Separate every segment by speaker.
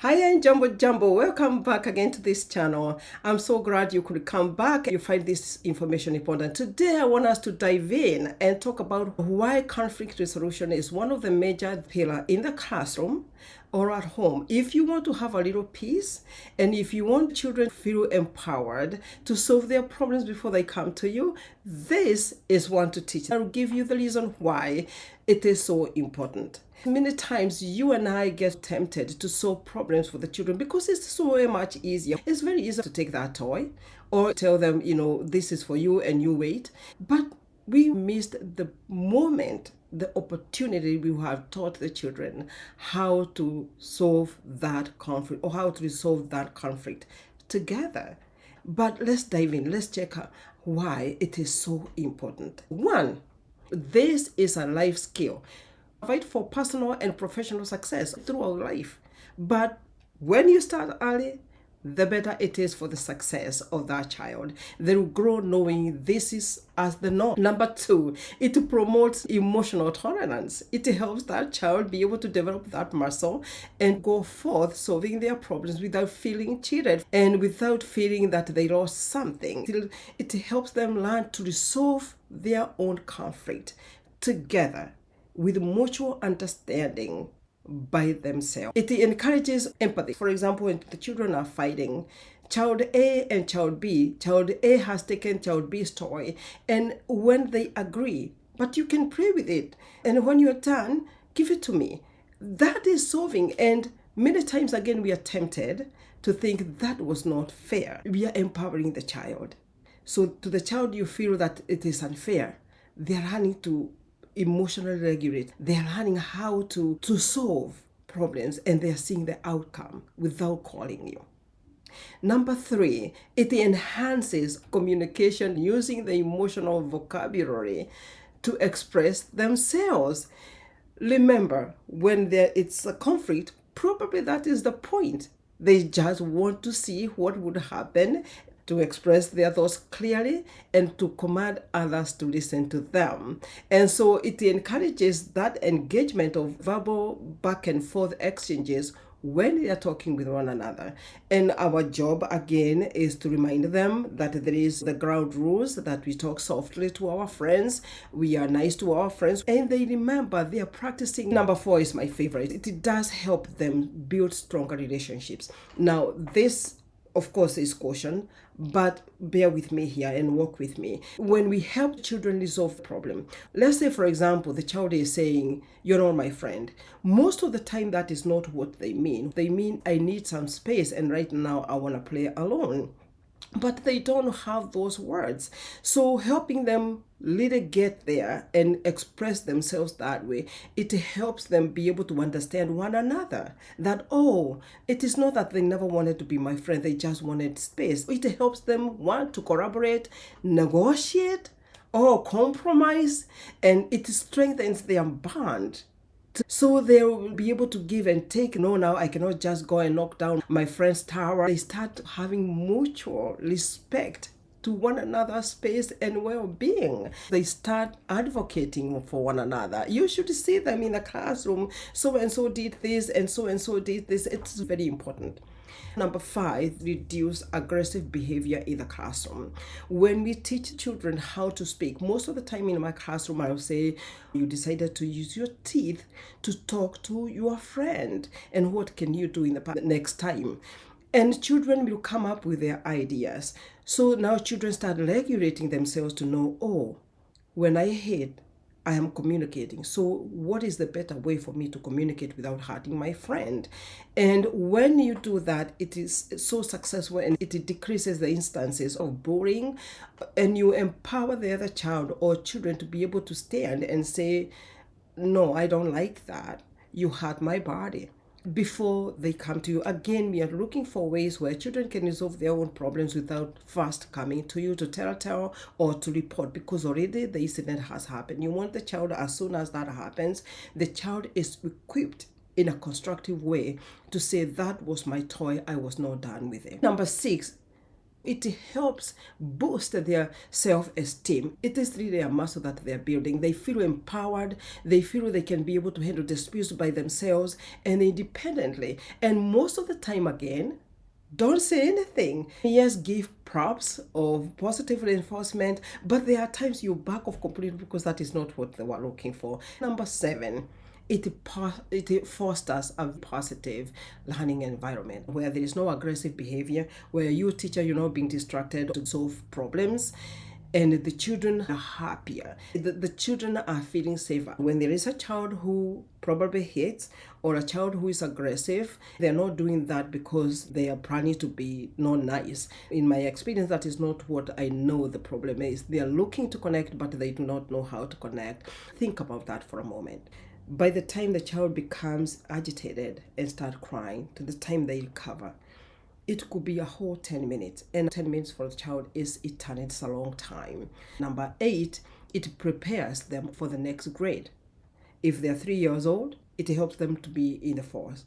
Speaker 1: Hi and Jumbo, welcome back again to this channel. I'm so glad you could come back. You find this information important. Today I want us to dive in and talk about why conflict resolution is one of the major pillars in the classroom or at home. If you want to have a little peace and if you want children to feel empowered to solve their problems before they come to you, this is one to teach. I'll give you the reason why it is so important. Many times you and I get tempted to solve problems for the children because it's so much easier. It's very easy to take that toy or tell them, this is for you and you wait. But we missed the moment, the opportunity we have taught the children how to solve that conflict or how to resolve that conflict together. But let's dive in. Let's check out why it is so important. One, this is a life skill. Fight for personal and professional success throughout life. But when you start early, the better it is for the success of that child. They will grow knowing this is as the norm. Number two, it promotes emotional tolerance. It helps that child be able to develop that muscle and go forth solving their problems without feeling cheated and without feeling that they lost something. It helps them learn to resolve their own conflict together with mutual understanding by themselves. It encourages empathy. For example, when the children are fighting, child A and child A has taken child B's toy, and when they agree, but you can play with it, and when you're done, give it to me. That is solving, and many times again we are tempted to think that was not fair. We are empowering the child. So to the child you feel that it is unfair, they are learning to emotionally regulate. They are learning how to solve problems and they are seeing the outcome without calling you. Number three, it enhances communication using the emotional vocabulary to express themselves. Remember, when it's a conflict, probably that is the point. They just want to see what would happen, to express their thoughts clearly and to command others to listen to them. And so it encourages that engagement of verbal back and forth exchanges when they are talking with one another. And our job again is to remind them that there is the ground rules, that we talk softly to our friends, we are nice to our friends, and they remember they are practicing. Number four is my favorite. It does help them build stronger relationships. Now, this of course is caution, but bear with me here and walk with me. When we help children resolve problem, let's say for example the child is saying, you're not my friend. Most of the time that is not what they mean. They mean, I need some space and right now I want to play alone. But they don't have those words. So helping them later get there and express themselves that way, it helps them be able to understand one another. That, oh, it is not that they never wanted to be my friend, they just wanted space. It helps them want to collaborate, negotiate, or compromise, and it strengthens their bond. So they will be able to give and take. No, now I cannot just go and knock down my friend's tower. They start having mutual respect to one another's space and well-being. They start advocating for one another. You should see them in the classroom. So and so did this and so did this. It's very important. Number five, reduce aggressive behavior in the classroom. When we teach children how to speak, most of the time in my classroom, I'll say, you decided to use your teeth to talk to your friend. And what can you do in the next time? And children will come up with their ideas. So now children start regulating themselves to know, oh, when I hate, I am communicating. So what is the better way for me to communicate without hurting my friend? And when you do that, it is so successful and it decreases the instances of bullying, and you empower the other child or children to be able to stand and say, no, I don't like that. You hurt my body. Before they come to you. Again, we are looking for ways where children can resolve their own problems without first coming to you to tell or to report, because already the incident has happened. You want the child, as soon as that happens, the child is equipped in a constructive way to say, that was my toy, I was not done with it. Number six, It helps boost their self-esteem. It is really a muscle that they're building. They feel empowered. They feel they can be able to handle disputes by themselves and independently. And most of the time, again, don't say anything. Yes, give props of positive reinforcement, but there are times you back off completely because that is not what they were looking for. Number 7, it fosters a positive learning environment where there is no aggressive behavior, where you teacher, you're not being distracted to solve problems, and the children are happier. The children are feeling safer. When there is a child who probably hates or a child who is aggressive, they're not doing that because they are planning to be not nice. In my experience, that is not what I know the problem is. They are looking to connect, but they do not know how to connect. Think about that for a moment. By the time the child becomes agitated and start crying, to the time they recover, it could be a whole 10 minutes. And 10 minutes for the child is eternity. It's a long time. Number 8, it prepares them for the next grade. If they're 3 years old, it helps them to be in the fourth.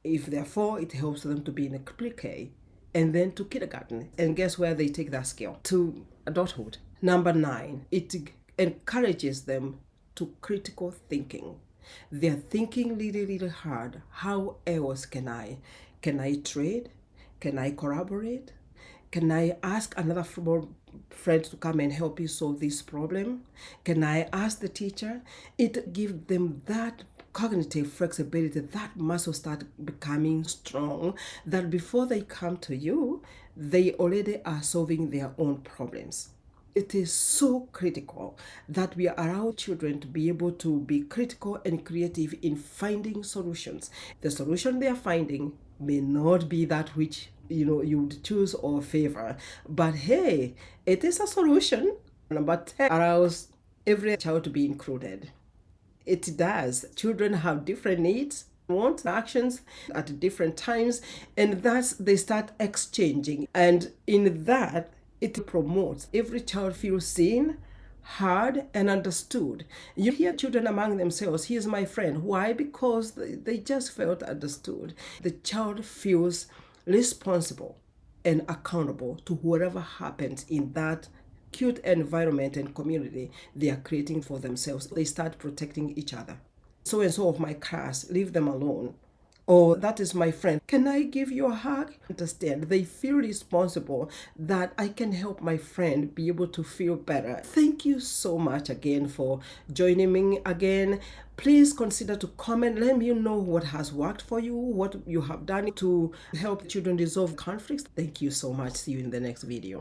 Speaker 1: If they're 4, it helps them to be in a pre-K and then to kindergarten. And guess where they take that skill? To adulthood. Number 9, it encourages them to critical thinking. They're thinking really, really hard. How else can I? Can I trade? Can I collaborate? Can I ask another friend to come and help you solve this problem? Can I ask the teacher? It gives them that cognitive flexibility, that muscle start becoming strong, that before they come to you, they already are solving their own problems. It is so critical that we allow children to be able to be critical and creative in finding solutions. The solution they are finding may not be that which you would choose or favor, but hey, it is a solution. Number 10 allows every child to be included. It does. Children have different needs, wants, actions at different times, and thus they start exchanging. And in that, it promotes every child feels seen, heard, and understood. You hear children among themselves, he is my friend. Why? Because they just felt understood. The child feels responsible and accountable to whatever happens in that cute environment and community they are creating for themselves. They start protecting each other. So and so of my class, leave them alone. Or that is my friend. Can I give you a hug? Understand, they feel responsible that I can help my friend be able to feel better. Thank you so much again for joining me again. Please consider to comment. Let me know what has worked for you, what you have done to help children resolve conflicts. Thank you so much. See you in the next video.